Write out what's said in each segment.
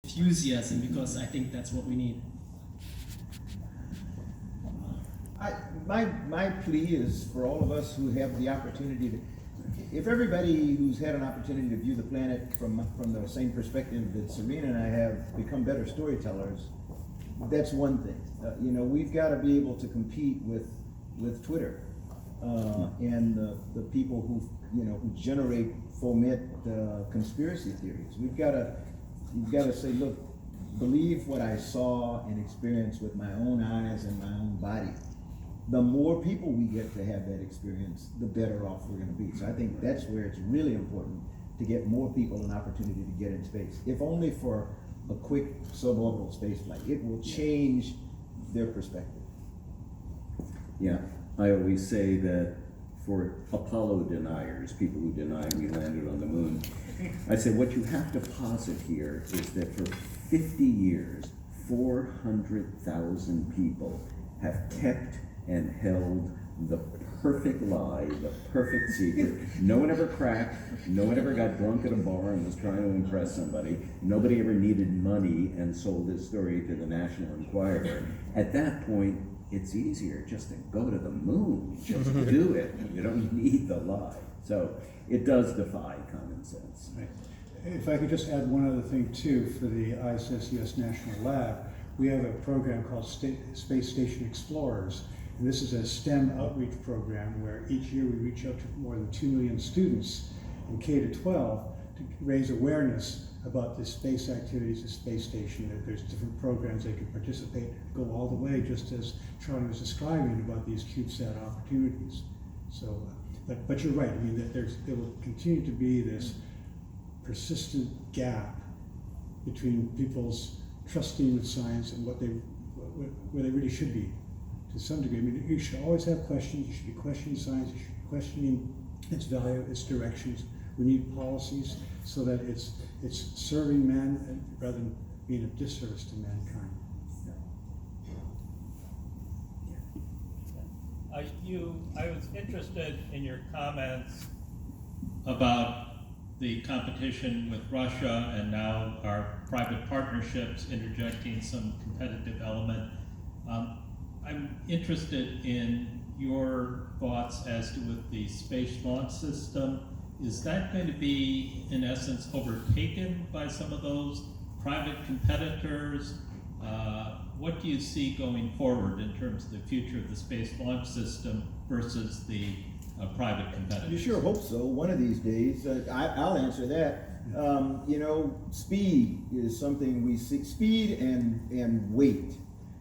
enthusiasm, because I think that's what we need. My plea is for all of us who have the opportunity to, if everybody who's had an opportunity to view the planet from the same perspective that Serena and I have become better storytellers, that's one thing. We've got to be able to compete with Twitter and the people who foment conspiracy theories. You've got to say, look, believe what I saw and experienced with my own eyes and my own body. The more people we get to have that experience, the better off we're going to be. So I think that's where it's really important to get more people an opportunity to get in space, if only for a quick suborbital space flight. It will change their perspective. Yeah, I always say that for Apollo deniers, people who deny we landed on the moon, I say what you have to posit here is that for 50 years, 400,000 people have kept and held the perfect lie, the perfect secret. No one ever cracked, no one ever got drunk at a bar and was trying to impress somebody. Nobody ever needed money and sold this story to the National Enquirer. At that point, it's easier just to go to the moon, just do it. You don't need the lie. So it does defy common sense. Right. If I could just add one other thing too, for the ISS US National Lab, we have a program called Space Station Explorers. And this is a STEM outreach program where each year we reach out to more than 2 million students in K to 12 to raise awareness about the space activities of space station. That there's different programs they can participate, go all the way, just as Charlie was describing about these CubeSat opportunities. So, but you're right. I mean, that there will continue to be this persistent gap between people's trusting of science and where they really should be. To some degree, I mean, you should always have questions. You should be questioning science. You should be questioning its value, its directions. We need policies so that it's serving man rather than being a disservice to mankind. I was interested in your comments about the competition with Russia and now our private partnerships interjecting some competitive element. I'm interested in your thoughts as to with the space launch system. Is that going to be, in essence, overtaken by some of those private competitors? What do you see going forward in terms of the future of the space launch system versus the private competitors? You sure hope so. One of these days, I'll answer that. Speed is something we seek. Speed and weight.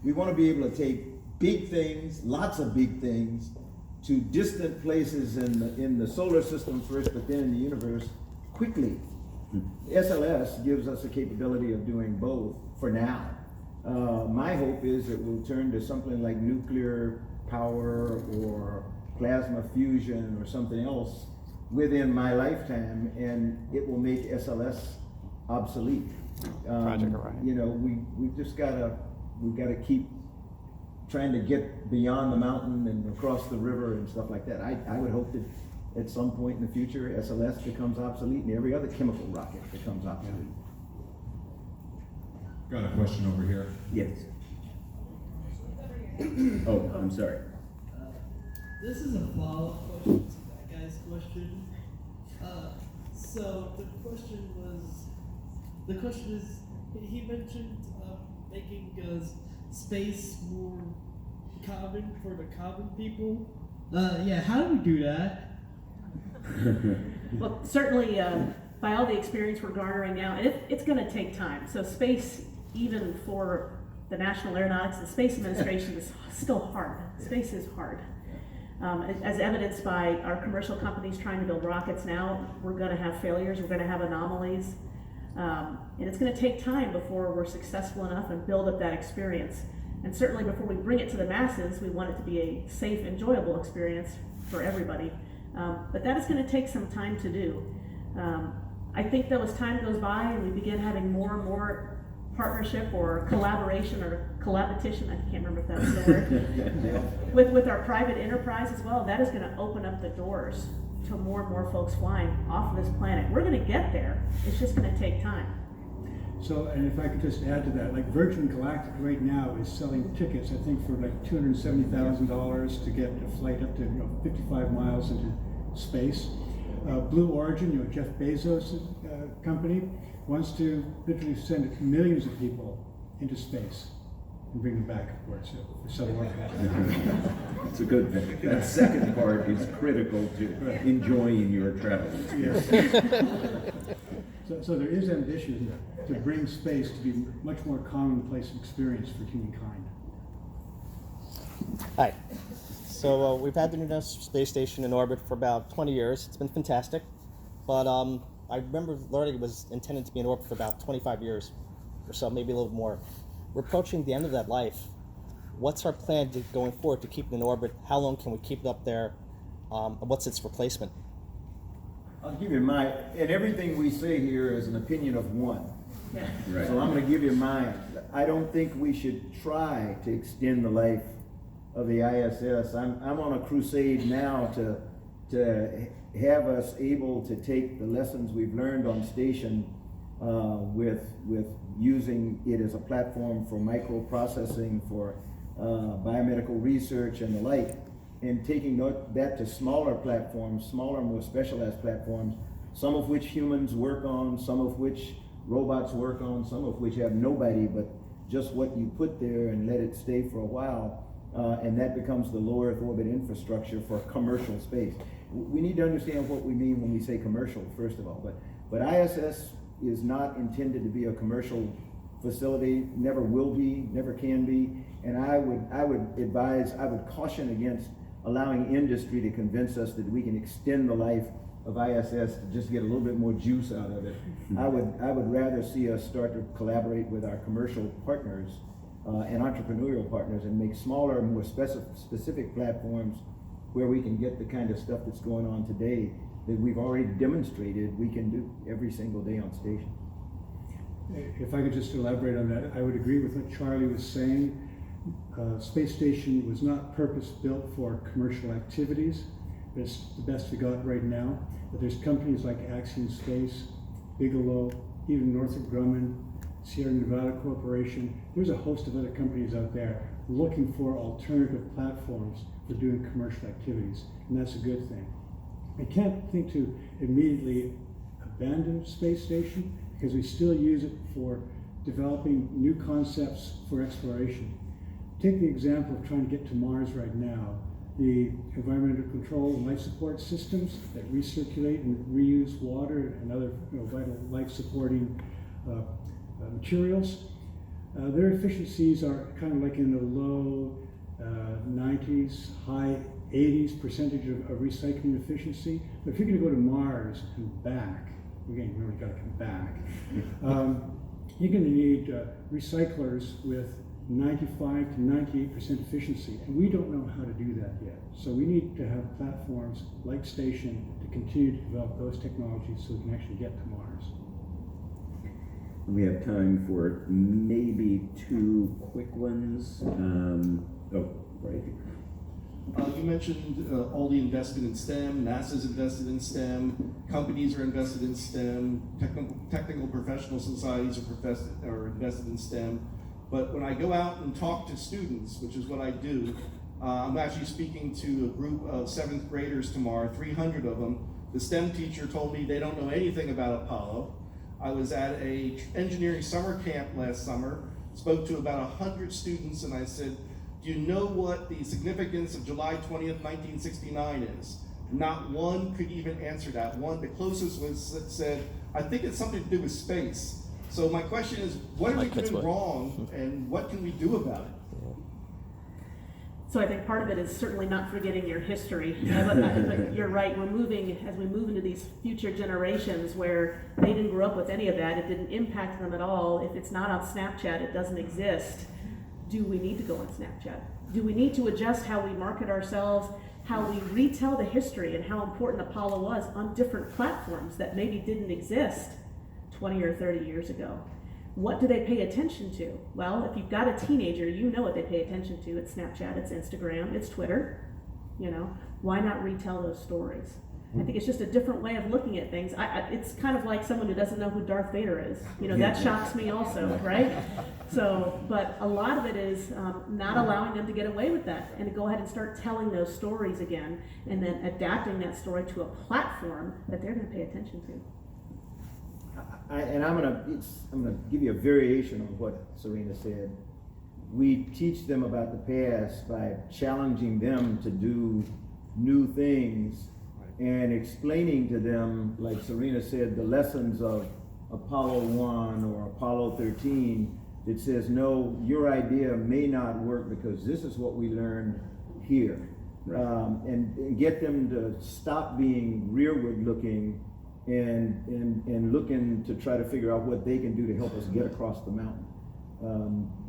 We want to be able to take big things, lots of big things, to distant places in the solar system first, but then in the universe quickly. SLS gives us the capability of doing both for now. My hope is that we'll turn to something like nuclear power or plasma fusion or something else within my lifetime, and it will make SLS obsolete. Project Orion. We've got to keep trying to get beyond the mountain and across the river and stuff like that. I would hope that at some point in the future, SLS becomes obsolete and every other chemical rocket becomes obsolete. Got a question over here. Yes. Oh, I'm sorry. This is a follow-up question to that guy's question. So the question is, he mentioned making space more common for the common people. How do we do that? Well, certainly by all the experience we're garnering now, and it's going to take time. So space, even for the National Aeronautics and Space Administration, is still hard. Space is hard. As evidenced by our commercial companies trying to build rockets now, we're going to have failures, we're going to have anomalies, and it's going to take time before we're successful enough and build up that experience. And certainly before we bring it to the masses, we want it to be a safe, enjoyable experience for everybody. But that is going to take some time to do. I think though as time goes by and we begin having more and more partnership or collaboration or collaboration, I can't remember if that's the word, with our private enterprise as well, that is going to open up the doors to more and more folks flying off of this planet. We're going to get there. It's just going to take time. So, and if I could just add to that, like Virgin Galactic right now is selling tickets, I think for like $270,000 to get a flight up to 55 miles into space. Blue Origin, Jeff Bezos' company, wants to literally send millions of people into space and bring them back, of course, for some work. It's a good thing. That second part is critical to enjoying your travels. Yes. So there is ambition to bring space to be much more commonplace experience for humankind. Hi. So we've had the International Space Station in orbit for about 20 years. It's been fantastic. But I remember learning it was intended to be in orbit for about 25 years or so, maybe a little more. We're approaching the end of that life. What's our plan going forward to keep it in orbit? How long can we keep it up there? What's its replacement? I'll give you mine, and everything we say here is an opinion of one. Yeah. Right. So I'm going to give you mine. I don't think we should try to extend the life of the ISS. I'm on a crusade now to have us able to take the lessons we've learned on station with using it as a platform for microprocessing, for biomedical research and the like, and taking that to smaller platforms, smaller, more specialized platforms, some of which humans work on, some of which robots work on, some of which have nobody but just what you put there and let it stay for a while, and that becomes the low Earth orbit infrastructure for commercial space. We need to understand what we mean when we say commercial, first of all, but ISS is not intended to be a commercial facility, never will be, never can be, and I would caution against allowing industry to convince us that we can extend the life of ISS to just get a little bit more juice out of it. I would rather see us start to collaborate with our commercial partners and entrepreneurial partners and make smaller, more specific platforms where we can get the kind of stuff that's going on today that we've already demonstrated we can do every single day on station. If I could just elaborate on that, I would agree with what Charlie was saying. Space Station was not purpose-built for commercial activities. It's the best we got right now. But there's companies like Axiom Space, Bigelow, even Northrop Grumman, Sierra Nevada Corporation. There's a host of other companies out there looking for alternative platforms for doing commercial activities, and that's a good thing. I can't think to immediately abandon Space Station because we still use it for developing new concepts for exploration. Take the example of trying to get to Mars right now. The environmental control and life support systems that recirculate and reuse water and other vital life-supporting materials, their efficiencies are kind of like in the low 90s, high 80s percentage of recycling efficiency. But if you're going to go to Mars and back, again, you really got to come back, you're going to need recyclers with 95 to 98% efficiency, and we don't know how to do that yet. So we need to have platforms like Station to continue to develop those technologies so we can actually get to Mars. We have time for maybe two quick ones. Right here. You mentioned Aldi invested in STEM, NASA's invested in STEM, companies are invested in STEM, technical professional societies are invested in STEM. But when I go out and talk to students, which is what I do, I'm actually speaking to a group of 7th graders tomorrow, 300 of them. The STEM teacher told me they don't know anything about Apollo. I was at a engineering summer camp last summer, spoke to about 100 students, and I said, do you know what the significance of July 20th, 1969 is? Not one could even answer that. One, the closest was that said, I think it's something to do with space. So my question is, what are we doing wrong, and what can we do about it? So I think part of it is certainly not forgetting your history. But you're right, as we move into these future generations where they didn't grow up with any of that, it didn't impact them at all. If it's not on Snapchat, it doesn't exist. Do we need to go on Snapchat? Do we need to adjust how we market ourselves, how we retell the history and how important Apollo was on different platforms that maybe didn't exist 20 or 30 years ago? What do they pay attention to? Well, if you've got a teenager, you know what they pay attention to. It's Snapchat, it's Instagram, it's Twitter. Why not retell those stories? I think it's just a different way of looking at things. It's kind of like someone who doesn't know who Darth Vader is. You know, that shocks me also, right? So, but a lot of it is not allowing them to get away with that and to go ahead and start telling those stories again, and then adapting that story to a platform that they're going to pay attention to. I'm gonna give you a variation on what Serena said. We teach them about the past by challenging them to do new things and explaining to them, like Serena said, the lessons of Apollo 1 or Apollo 13 that says, no, your idea may not work because this is what we learned here. Right. And get them to stop being rearward looking and looking to try to figure out what they can do to help us get across the mountain.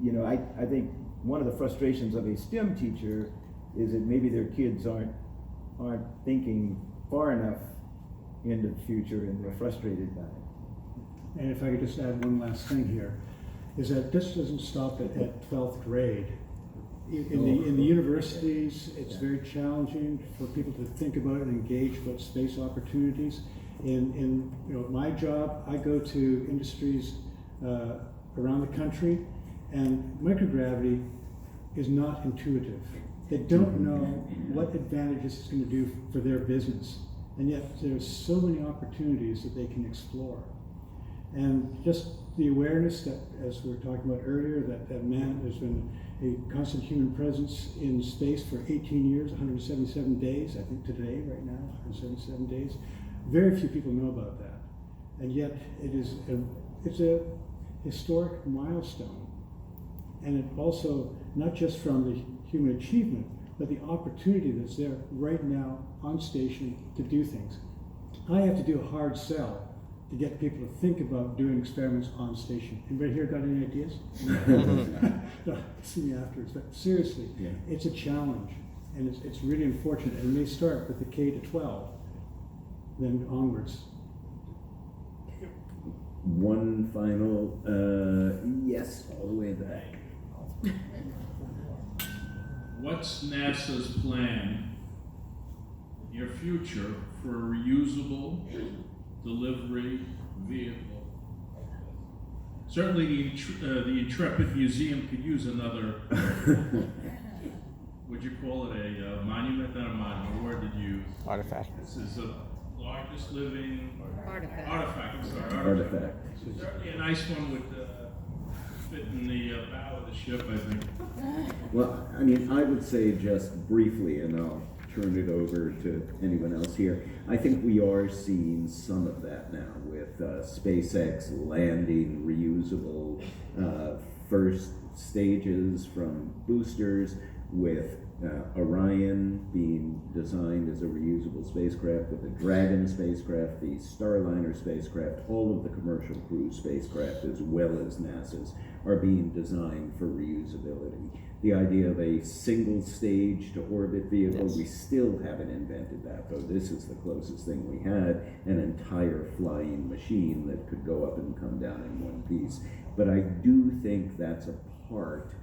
You know, I think one of the frustrations of a STEM teacher is that maybe their kids aren't thinking far enough into the future, and they're frustrated by it. And if I could just add one last thing here, is that this doesn't stop at 12th grade. In the universities, it's very challenging for people to think about and engage about space opportunities. In you know, my job, I go to industries around the country, and microgravity is not intuitive. They don't know what advantages it's going to do for their business, and yet there's so many opportunities that they can explore. And just the awareness that, as we were talking about earlier, that man, there's been a constant human presence in space for 18 years, 177 days, I think today, right now, 177 days. Very few people know about that, and yet it's a historic milestone, and it also, not just from the human achievement, but the opportunity that's there right now on station to do things. I have to do a hard sell to get people to think about doing experiments on station. Anybody here got any ideas? No, see me afterwards, but seriously, yeah. It's a challenge, and it's really unfortunate, and it may start with the K to 12, then onwards. One final, yes, all the way back. What's NASA's plan in your future for a reusable delivery vehicle? Certainly the Intrepid Museum could use another, would you call it a monument? Not a monument, what word did you use? Artifact. This is the largest living Artifact. Artifact. Certainly a nice one with fit in the bow of the ship, I think. Well, I mean, I would say just briefly, and I'll turn it over to anyone else here. I think we are seeing some of that now with SpaceX landing reusable first stages from boosters, with Orion being designed as a reusable spacecraft, with the Dragon spacecraft, the Starliner spacecraft, all of the commercial crew spacecraft, as well as NASA's, are being designed for reusability. The idea of a single stage to orbit vehicle, yes. We still haven't invented that, though. This is the closest thing we had, an entire flying machine that could go up and come down in one piece. But I do think that's a part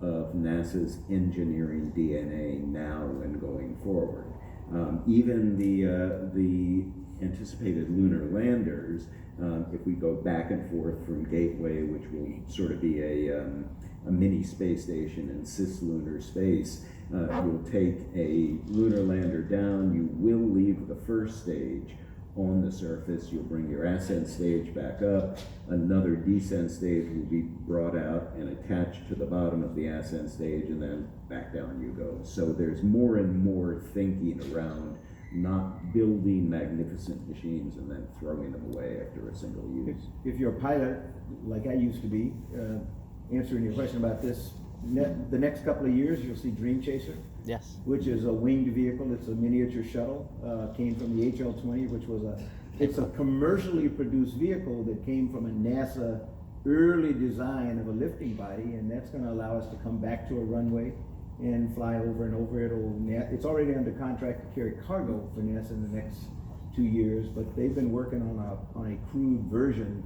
of NASA's engineering DNA now and going forward. Even the anticipated lunar landers, if we go back and forth from Gateway, which will sort of be a mini space station in cislunar space, you'll take a lunar lander down, you will leave the first stage on the surface, you'll bring your ascent stage back up, another descent stage will be brought out and attached to the bottom of the ascent stage, and then back down you go. So there's more and more thinking around not building magnificent machines and then throwing them away after a single use. If you're a pilot, like I used to be, answering your question about this, the next couple of years you'll see Dream Chaser. Yes. Which is a winged vehicle. It's a miniature shuttle. Came from the HL-20, which was it's a commercially produced vehicle that came from a NASA early design of a lifting body, and that's going to allow us to come back to a runway and fly over and over. It's already under contract to carry cargo for NASA in the next 2 years, but they've been working on a crewed version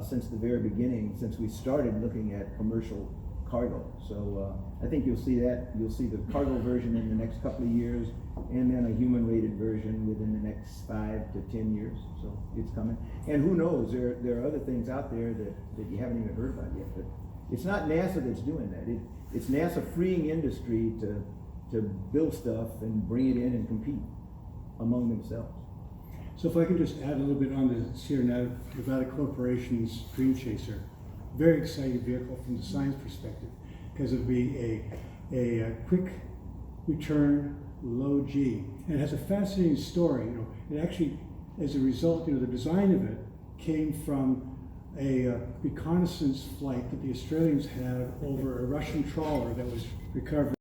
since the very beginning, since we started looking at commercial cargo. So I think you'll see that. You'll see the cargo version in the next couple of years, and then a human-rated version within the next 5 to 10 years. So it's coming. And who knows? There are other things out there that you haven't even heard about yet. But it's not NASA that's doing that. It's NASA freeing industry to build stuff and bring it in and compete among themselves. So if I can just add a little bit on the Sierra Nevada Corporation's Dream Chaser, very exciting vehicle from the science perspective, because it'll be a quick return, low G, and it has a fascinating story. You know, it actually, as a result, you know, the design of it came from a reconnaissance flight that the Australians had over a Russian trawler that was recovered